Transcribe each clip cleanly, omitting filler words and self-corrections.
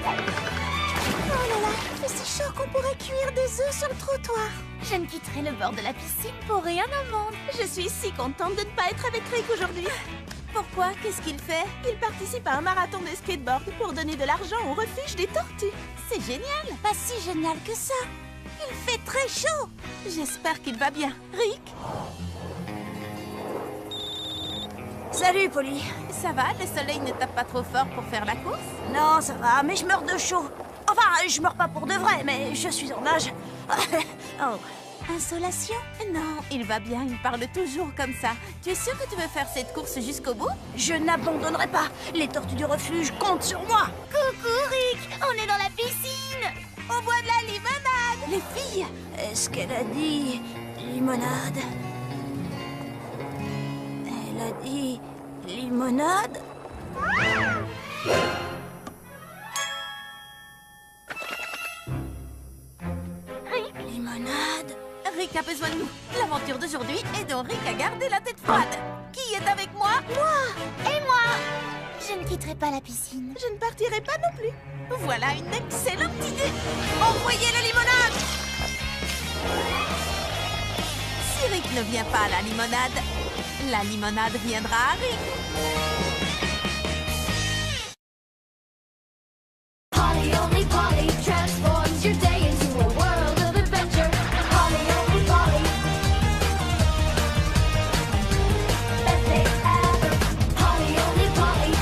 Oh là là, il fait si chaud qu'on pourrait cuire des œufs sur le trottoir. Je ne quitterai le bord de la piscine pour rien au monde. Je suis si contente de ne pas être avec Rick aujourd'hui. Pourquoi? Qu'est-ce qu'il fait? Il participe à un marathon de skateboard pour donner de l'argent au refuge des tortues. C'est génial. Pas si génial que ça. Il fait très chaud. J'espère qu'il va bien. Rick? Salut, Polly. Ça va? Le soleil ne tape pas trop fort pour faire la course? Non, ça va, mais je meurs de chaud. Enfin, je meurs pas pour de vrai, mais je suis en nage. Oh. Insolation? Non, il va bien, il parle toujours comme ça. Tu es sûr que tu veux faire cette course jusqu'au bout? Je n'abandonnerai pas. Les tortues du refuge comptent sur moi. Coucou Rick, on est dans la piscine. On boit de la limonade. Les filles? Est-ce qu'elle a dit limonade? Elle a dit limonade? Limonade? Rick a besoin de nous. L'aventure d'aujourd'hui est dont Rick a gardé la tête froide. Qui est avec moi? Moi! Et moi? Je ne quitterai pas la piscine. Je ne partirai pas non plus. Voilà une excellente idée. Envoyez la limonade. Si Rick ne vient pas à la limonade viendra à Rick. Polly, only Polly transforms your day into a world of adventure. Polly, only Polly. Best day ever. Polly, only Polly.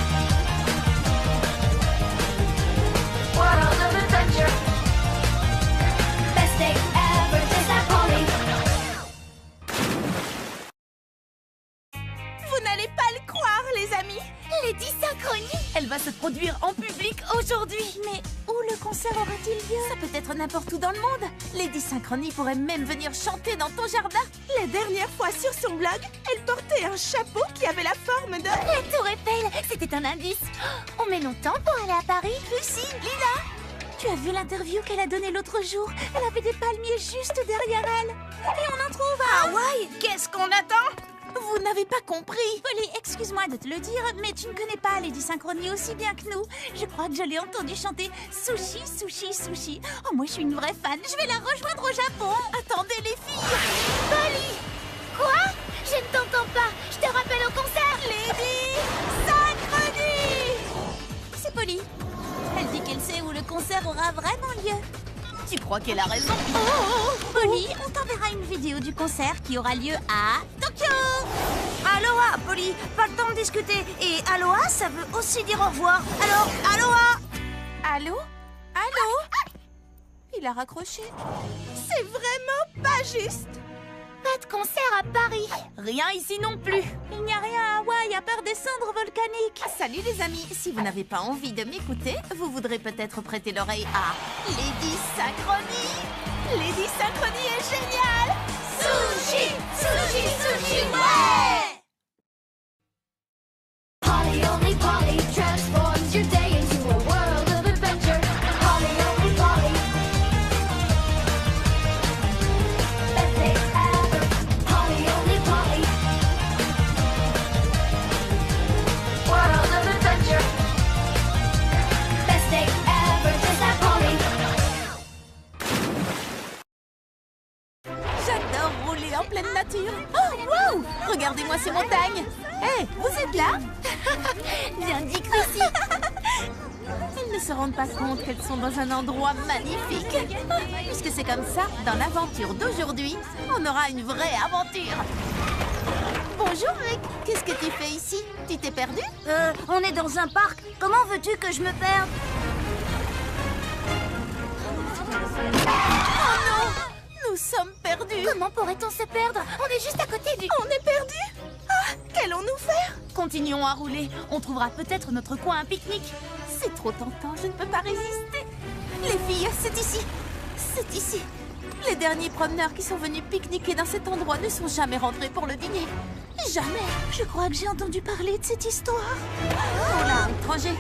World of adventure. Best day ever. Just like Polly. Vous n'allez pas le croire, les amis. Les 10 synchronies. Elle va se produire en public aujourd'hui. Mais où le concert aura-t-il lieu? Ça peut être n'importe où dans le monde. Lady Synchrony pourrait même venir chanter dans ton jardin. La dernière fois sur son blog, elle portait un chapeau qui avait la forme de... La tour Eiffel, c'était un indice. On met longtemps pour aller à Paris. Lucie, Lila, tu as vu l'interview qu'elle a donnée l'autre jour? Elle avait des palmiers juste derrière elle. Et on en trouve à... Hawaï, qu'est-ce qu'on attend? Vous n'avez pas compris. Polly, excuse-moi de te le dire, mais tu ne connais pas Lady Synchrony aussi bien que nous. Je crois que je l'ai entendu chanter Sushi, Sushi, Sushi. Oh, moi, je suis une vraie fan. Je vais la rejoindre au Japon. Attendez les filles. Polly. Quoi? Je ne t'entends pas. Je te rappelle au concert. Lady Synchrony. C'est Polly. Elle dit qu'elle sait où le concert aura vraiment lieu. Tu crois qu'elle a raison? Polly, on t'enverra une vidéo du concert qui aura lieu à Tokyo. Aloha, Polly. Pas le temps de discuter. Et aloha, ça veut aussi dire au revoir. Alors, aloha. Allô? Allô? Il a raccroché. C'est vraiment pas juste. Pas de concert à Paris. Rien ici non plus. Il n'y a rien à Hawaï à part des cendres volcaniques. Salut les amis, si vous n'avez pas envie de m'écouter, vous voudrez peut-être prêter l'oreille à Lady Synchrony. Lady Synchrony est géniale. Sushi, sushi, sushi, ouais. Polly, only Polly transforms your day into a world of adventure. Polly, only Polly. Best day ever. Polly, only Polly. World of adventure. Best day ever. Just like Polly. J'adore rouler en pleine nature. Oh, wow! Regardez-moi ces montagnes. Hé, vous êtes là? Bien dit, Chrissy. Ils ne se rendent pas compte qu'elles sont dans un endroit magnifique. Puisque c'est comme ça, dans l'aventure d'aujourd'hui, on aura une vraie aventure. Bonjour, Rick. Qu'est-ce que tu fais ici? Tu t'es perdu? On est dans un parc. Comment veux-tu que je me perde? Oh non! Nous sommes perdus. Comment pourrait-on se perdre? On est juste à côté du... On est perdus? Ah, qu'allons-nous faire? Continuons à rouler. On trouvera peut-être notre coin à pique-nique. C'est trop tentant, je ne peux pas résister. Les filles, c'est ici. C'est ici. Les derniers promeneurs qui sont venus pique-niquer dans cet endroit ne sont jamais rentrés pour le dîner. Jamais. Je crois que j'ai entendu parler de cette histoire. Oh là, étranger.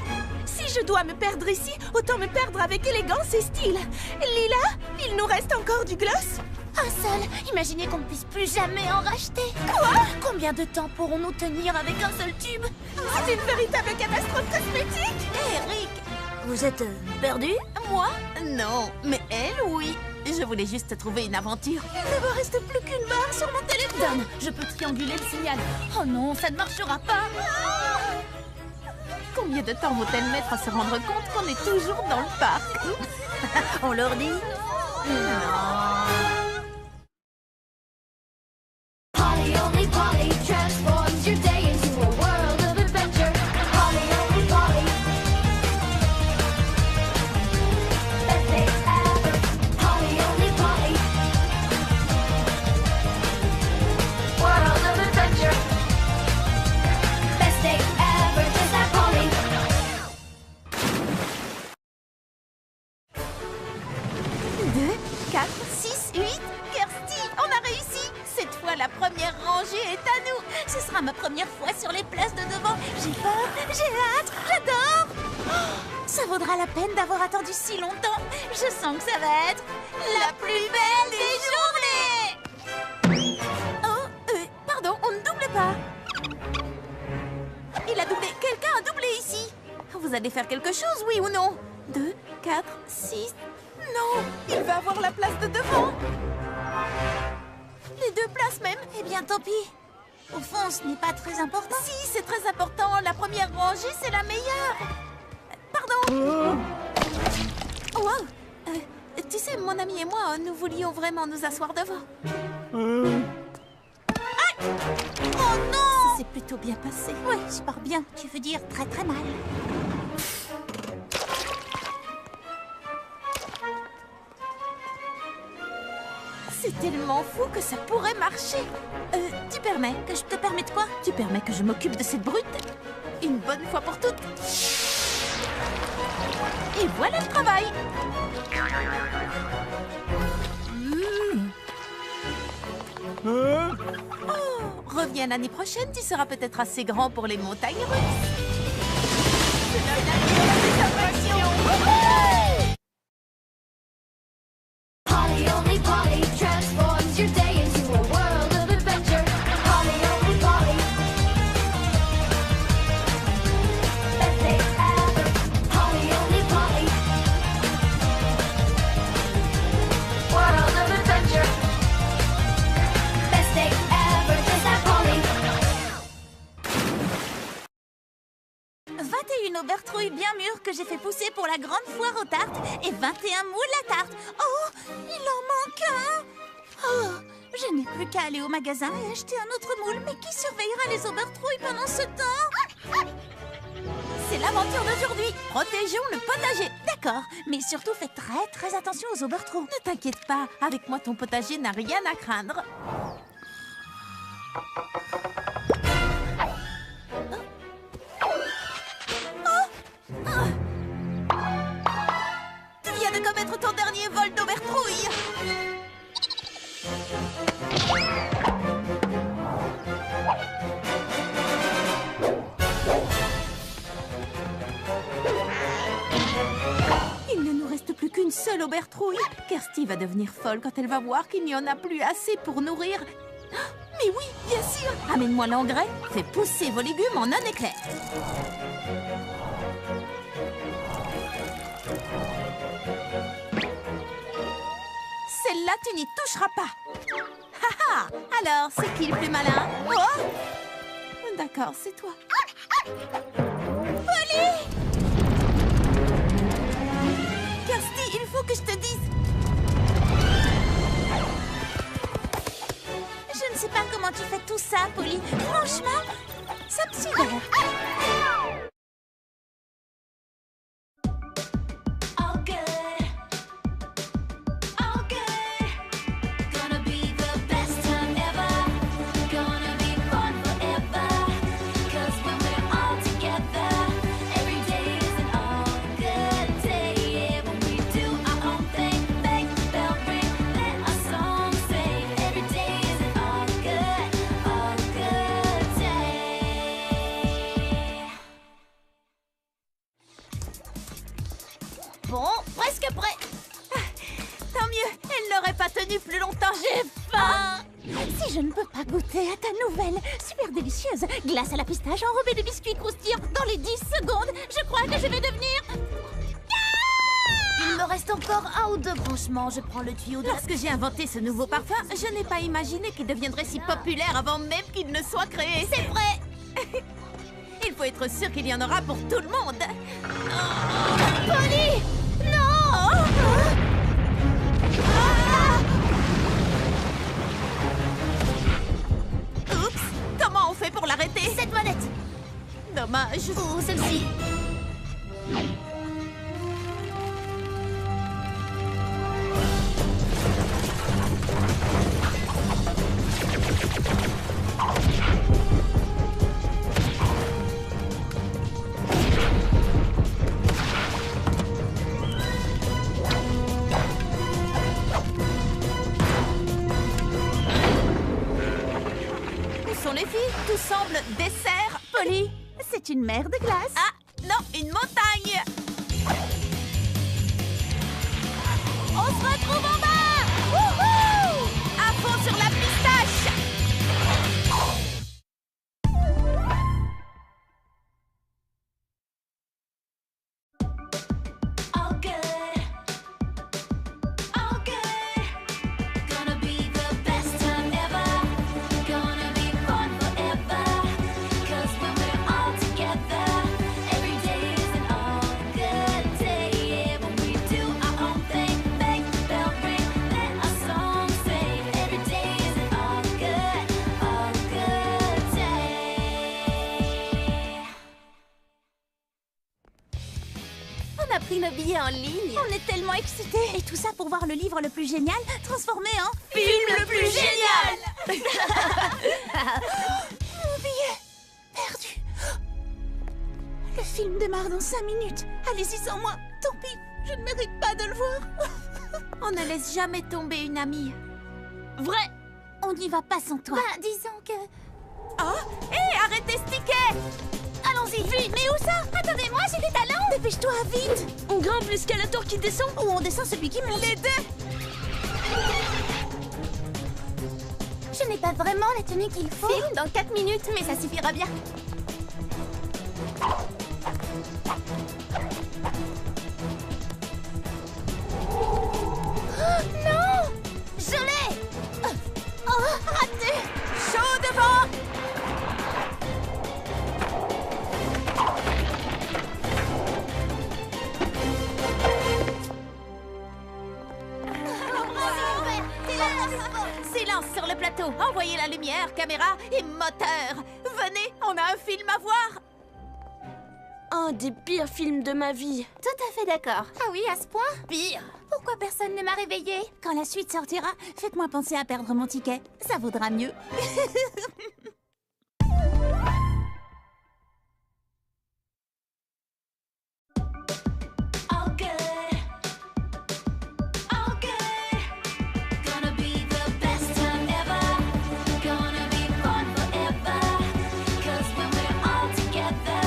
Si je dois me perdre ici, autant me perdre avec élégance et style. Lila, il nous reste encore du gloss? Un seul. Imaginez qu'on ne puisse plus jamais en racheter. Quoi? Combien de temps pourrons-nous tenir avec un seul tube? C'est une véritable catastrophe cosmétique. Hé, Rick, Vous êtes perdu? Moi? Non, mais elle, oui. Je voulais juste trouver une aventure. Il ne me reste plus qu'une barre sur mon téléphone. Je peux trianguler le signal. Oh non, ça ne marchera pas. Combien de temps vont-elles mettre à se rendre compte qu'on est toujours dans le parc? On leur dit? Polly only Polly transforms your day into a world of adventure. Polly only Polly. Best day ever. Polly only Polly. World of adventure. Best day ever. Just like Polly. 2, 4, 6, 8. Kirsty, on a réussi. Cette fois, la première rangée est à nous. Ce sera ma première fois sur les places de devant. J'ai peur, j'ai hâte, j'adore. Oh, ça vaudra la peine d'avoir attendu si longtemps. Je sens que ça va être la plus belle des journées. Oh, pardon, on ne double pas. Il a doublé. Quelqu'un a doublé ici. Vous allez faire quelque chose, oui ou non? 2, 4, 6. Non, il va avoir la place de devant. Les deux places même. Eh bien, tant pis. Au fond, ce n'est pas très important. Si, c'est très important. La première rangée, c'est la meilleure. Pardon. Oh, wow. Tu sais, mon ami et moi, nous voulions vraiment nous asseoir devant. Oh non! C'est plutôt bien passé. Oui, je pars bien. Tu veux dire très très mal. C'est tellement fou que ça pourrait marcher. Tu permets? Que je te permets de quoi? Tu permets que je m'occupe de cette brute? Une bonne fois pour toutes. Et voilà le travail. Oh, reviens l'année prochaine, tu seras peut-être assez grand pour les montagnes russes. C'est la satisfaction. Polly only Polly transforms your day into a world of adventure. Polly only Polly. Best day ever. Polly only Polly. World of adventure. Best day ever. Just like Polly. 21 aubertrouilles bien mûres que j'ai fait pousser pour la grande foire aux tartes et 21 moules à tarte. Oh, il en manque un. Oh, je n'ai plus qu'à aller au magasin et acheter un autre moule. Mais qui surveillera les aubertrouilles pendant ce temps? C'est l'aventure d'aujourd'hui. Protégeons le potager. D'accord, mais surtout faites très très attention aux aubertrouilles. Ne t'inquiète pas, avec moi ton potager n'a rien à craindre. Tu viens de commettre ton dernier vol d'aubertrouille. Il ne nous reste plus qu'une seule aubertrouille. Kirsty va devenir folle quand elle va voir qu'il n'y en a plus assez pour nourrir. Mais oui, bien sûr. Amène-moi l'engrais, fais pousser vos légumes en un éclair. Celle-là, tu n'y toucheras pas. Ha ha! Alors, c'est qui le plus malin? Oh! D'accord, c'est toi. Polly! Kirsty, il faut que je te dise. Je ne sais pas comment tu fais tout ça, Polly. Franchement, ça me sidère. All good. All good. Gonna be the best time ever. Gonna be fun forever. 'Cause when we're all together, every day is an all good day. Yeah, when we do our own thing, bang, bell ring, let our song sing. Every day is an all good day. Bon, presque prêt. Tant mieux, elle n'aurait pas tenu plus longtemps. J'ai faim. Si je ne peux pas goûter à ta nouvelle, super délicieuse glace à la pistache enrobée de biscuits croustillants dans les 10 secondes, je crois que je vais devenir reste encore un ou deux branchements. Je prends le tuyau de... Lorsque j'ai inventé ce nouveau parfum, je n'ai pas imaginé qu'il deviendrait si populaire avant même qu'il ne soit créé. C'est vrai. Il faut être sûr qu'il y en aura pour tout le monde. Polly! Non! Oups! Comment on fait pour l'arrêter? Cette manette! Dommage. Ou celle-ci. Où sont les filles? Tout semble dessert, Polly. C'est une mer de glace. Ah, non, une montagne. On se retrouve en bas! Wouhou! À fond sur la pistache. All good, all good. Gonna be the best time ever. Gonna be fun forever. 'Cause when we're all together, every day is an all good day. Yeah, when we do our own thing, make the bell ring, let our song sing. Every day is an all good day. On a pris nos billets en ligne. On est tellement excités. Et tout ça pour voir le livre le plus génial transformé en... Film le plus génial. Mon billet perdu. Le film démarre dans 5 minutes. Allez-y sans moi. Tant pis, je ne mérite pas de le voir. On ne laisse jamais tomber une amie. Vrai. On n'y va pas sans toi. Bah, disons que... Oh, hé, arrêtez ce ticket. Allons-y, vite. Mais où ça? Attendez-moi, j'ai des talents. Dépêche-toi, vite. On grimpe l'escalator qui descend ou on descend celui qui monte? Les deux. Je n'ai pas vraiment la tenue qu'il faut. Film dans 4 minutes, mais ça suffira bien. Non! Je l'ai! Oh, raté! Chaud devant. Silence sur le plateau. Envoyez la lumière, caméra et moteur. Venez, on a un film à voir. Un des pires films de ma vie. Tout à fait d'accord. Ah oui, à ce point? Pire. Pourquoi personne ne m'a réveillée? Quand la suite sortira, faites-moi penser à perdre mon ticket. Ça vaudra mieux. All good, all good. Gonna be the best time ever. Gonna be fun forever. 'Cause when we're all together,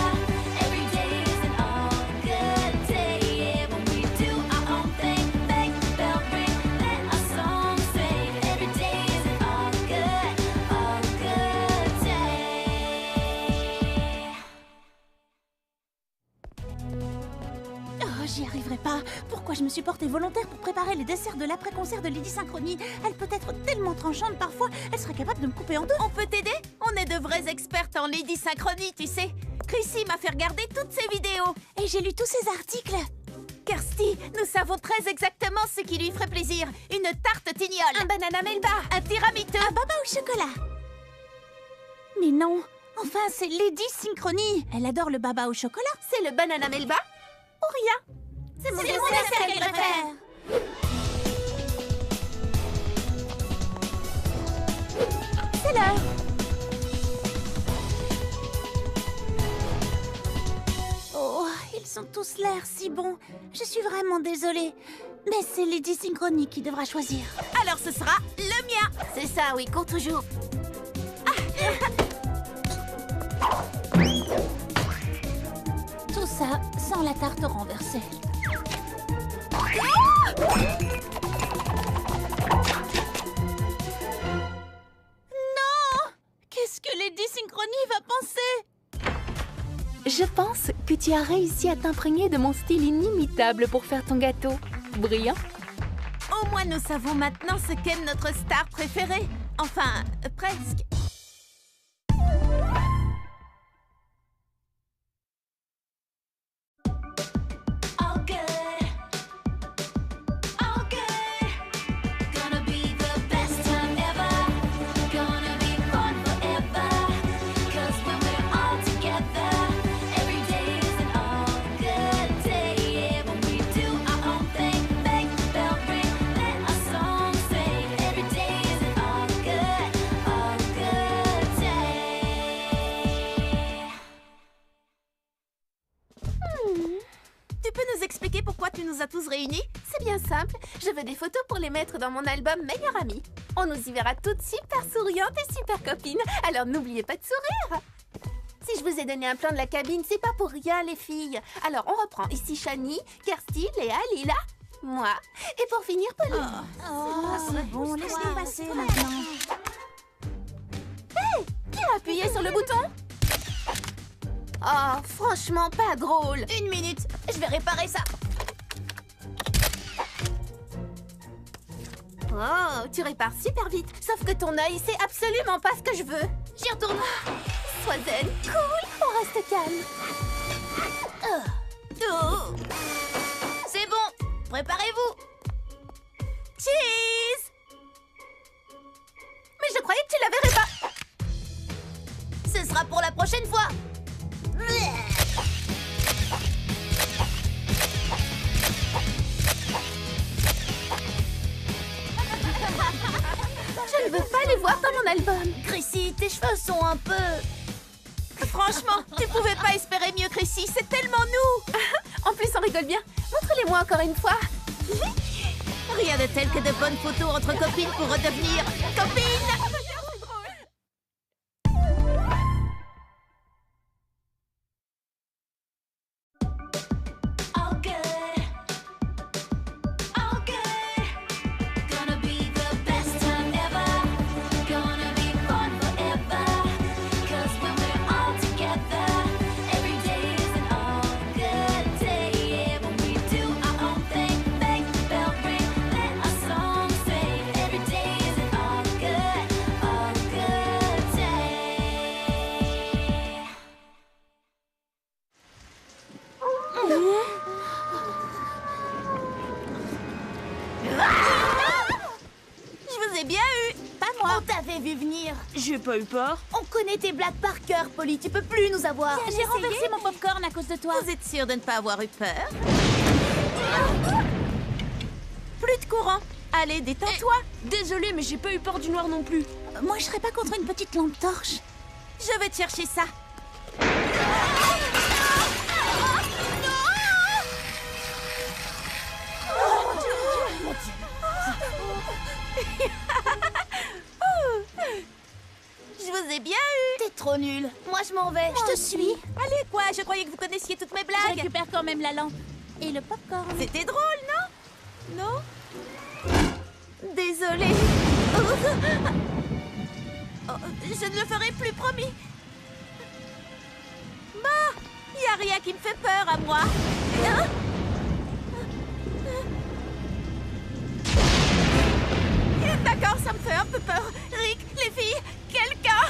every day is an all good day. Yeah, when we do our own thing, make the bell ring, let our song sing. Every day is an all good day. Oh, j'y arriverai pas. Pourquoi je me suis portée volontaire pour préparer les desserts de l'après-concert de Lady Synchronie? Elle peut être tellement tranchante parfois, elle serait capable de me couper en deux. On peut t'aider? On est de vraies expertes en Lady Synchronie, tu sais. Chrissy m'a fait regarder toutes ses vidéos. Et j'ai lu tous ces articles. Kirsty, nous savons très exactement ce qui lui ferait plaisir. Une tarte tignole. Un banana melba. Un tiramisu. Un baba au chocolat. Mais non. Enfin, c'est Lady Synchronie. Elle adore le baba au chocolat. C'est le banana melba ou rien. C'est mon dessert qu'elle préfère. C'est l'heure. Oh, ils ont tous l'air si bons. Je suis vraiment désolée. Mais c'est Lady Synchronie qui devra choisir. Alors ce sera le mien. C'est ça, oui, cours toujours. Tout ça sans la tarte renversée. Non! Qu'est-ce que Lady Synchronie va penser? Je pense que tu as réussi à t'imprégner de mon style inimitable pour faire ton gâteau. Brillant. Au moins, nous savons maintenant ce qu'est notre star préférée. Enfin, presque. All good, all good. Gonna be the best time ever. Gonna be fun forever. 'Cause when we're all together, every day is an all good day. Yeah, when we do our own thing, make the bell ring, let our song sing. Every day is an all good day. Tu peux nous expliquer pourquoi tu nous as tous réunis? C'est bien simple. Je veux des photos pour les mettre dans mon album Meilleure Amie. On nous y verra toutes super souriantes et super copines. Alors n'oubliez pas de sourire. Si je vous ai donné un plan de la cabine, c'est pas pour rien, les filles. Alors on reprend. Ici Shani, Kirsty, Léa, Lila, moi. Et pour finir, Pauline. C'est bon, laisse-les passer maintenant. Qui a appuyé sur le bouton? Oh, franchement, pas drôle. Une minute, je vais réparer ça. Oh, tu répares super vite. Sauf que ton œil, c'est absolument pas ce que je veux. J'y retourne. Sois zen, cool, on reste calme. Oh. C'est bon, préparez-vous. Cheese! Mais je croyais que tu la verrais pas. Ce sera pour la prochaine fois. Je ne veux pas les voir dans mon album. Chrissy, tes cheveux sont un peu... Franchement, tu pouvais pas espérer mieux, Chrissy. C'est tellement nous. En plus, on rigole bien. Montre-les-moi encore une fois. Rien de tel que de bonnes photos entre copines pour redevenir copines. All good, all good. Gonna be the best time ever. Gonna be fun forever. 'Cause when we're all together, every day is an all good day. Yeah, when we do our own thing, make the bell ring, let our song sing. Every day is an all good day. Je vous ai bien eu. Pas moi. On t'avait vu venir. J'ai pas eu peur. On connaît tes blagues par cœur, Polly. Tu peux plus nous avoir. J'ai renversé mon popcorn à cause de toi. Vous êtes sûre de ne pas avoir eu peur? Plus de courant. Allez, détends-toi. Désolée, mais j'ai pas eu peur du noir non plus. Moi, je serais pas contre une petite lampe torche. Je vais te chercher ça. Je vous ai bien eu. T'es trop nulle. Moi, je m'en vais. Je te suis. Allez, quoi? Je croyais que vous connaissiez toutes mes Je blagues. récupère quand même la lampe. Et le popcorn. C'était drôle, non? Non? Désolée. Oh, je ne le ferai plus, promis. Bah, y a rien qui me fait peur à moi. Hein? D'accord, ça me fait un peu peur. Rick, les filles, quelqu'un.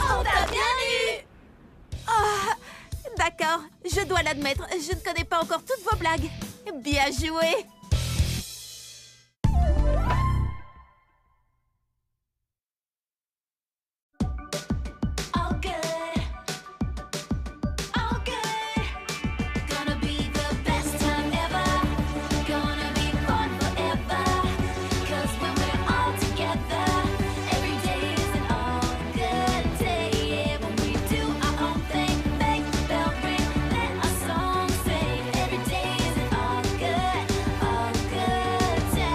On t'a bien eu. Ah, d'accord, je dois l'admettre, je ne connais pas encore toutes vos blagues. Bien joué. All good, all good. Gonna be the best time ever. Gonna be fun forever. 'Cause when we're all together, every day is an all good day. Yeah, when we do our own thing, make the bell ring, let our song sing. Every day is an all good day.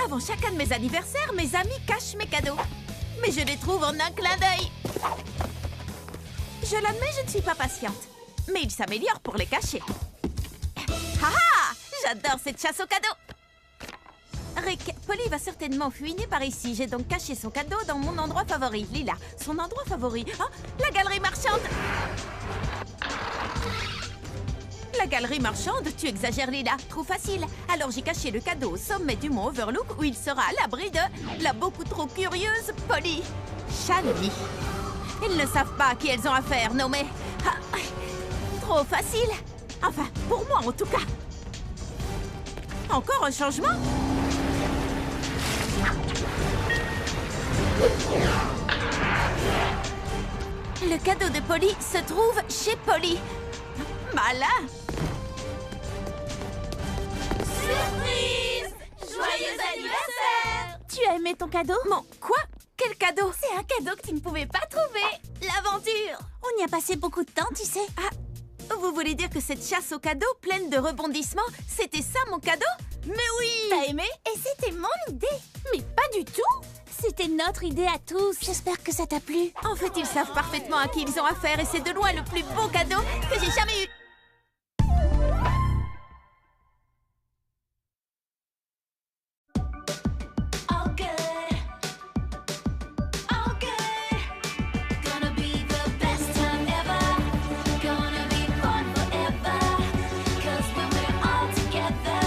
Avant chacun de mes anniversaires, mes amis cachent mes cadeaux. Mais je les trouve en un clin d'œil. Je l'admets, je ne suis pas patiente. Mais ils s'améliorent pour les cacher. Ah ah! J'adore cette chasse aux cadeaux. Rick, Polly va certainement fouiner par ici. J'ai donc caché son cadeau dans mon endroit favori. Lila, son endroit favori. Ah, la galerie marchande. La galerie marchande, tu exagères, Lila. Trop facile. Alors j'ai caché le cadeau au sommet du mont Overlook où il sera à l'abri de la beaucoup trop curieuse Polly. Shani. Ils ne savent pas à qui elles ont affaire, non mais... Ah, trop facile. Enfin, pour moi en tout cas. Encore un changement? Le cadeau de Polly se trouve chez Polly. Malin! Surprise! Joyeux anniversaire! Tu as aimé ton cadeau? Mon quoi? Quel cadeau? C'est un cadeau que tu ne pouvais pas trouver. L'aventure! On y a passé beaucoup de temps, tu sais. Ah, vous voulez dire que cette chasse au cadeau pleine de rebondissements, c'était ça mon cadeau? Mais oui! T'as aimé? Et c'était mon idée. Mais pas du tout! C'était notre idée à tous. J'espère que ça t'a plu. En fait, ils savent parfaitement à qui ils ont affaire et c'est de loin le plus beau cadeau que j'ai jamais eu. All good, all good. Gonna be the best time ever. Gonna be fun forever. 'Cause when we're all together,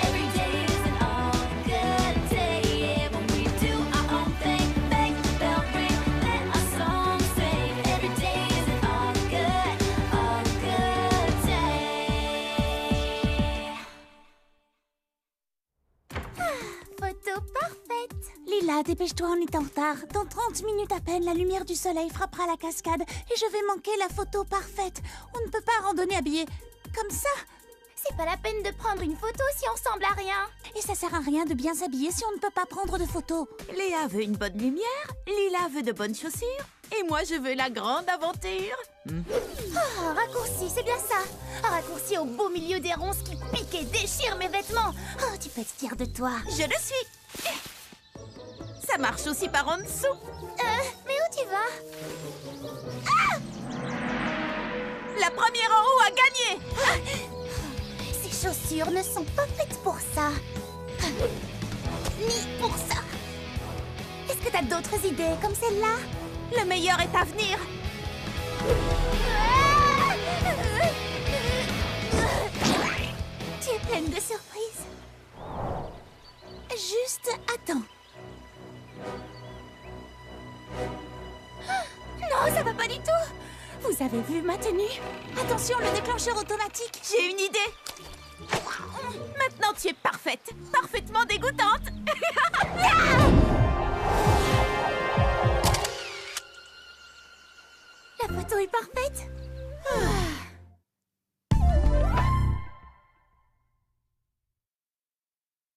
every day is an all good day. Yeah, when we do our own thing, make the bell ring, let our song sing. Every day is an all good day. Photo parfaite. Lila, dépêche-toi, on est en retard. Dans 30 minutes à peine, la lumière du soleil frappera la cascade et je vais manquer la photo parfaite. On ne peut pas randonner habillé comme ça. C'est pas la peine de prendre une photo si on ressemble à rien. Et ça sert à rien de bien s'habiller si on ne peut pas prendre de photos. Léa veut une bonne lumière, Lila veut de bonnes chaussures, et moi je veux la grande aventure. Un raccourci, c'est bien ça. Un raccourci au beau milieu des ronces qui piquent et déchirent mes vêtements. Oh, tu peux être fière de toi. Je le suis. Ça marche aussi par en dessous. Mais où tu vas? La première en haut a gagné. Ces chaussures ne sont pas faites pour ça. Ni pour ça. Est-ce que t'as d'autres idées comme celle-là? Le meilleur est à venir. Tu es pleine de surprises. Juste attends. Non, ça va pas du tout. Vous avez vu ma tenue? Attention, le déclencheur automatique. J'ai une idée. Maintenant tu es parfaite, parfaitement dégoûtante. La photo est parfaite.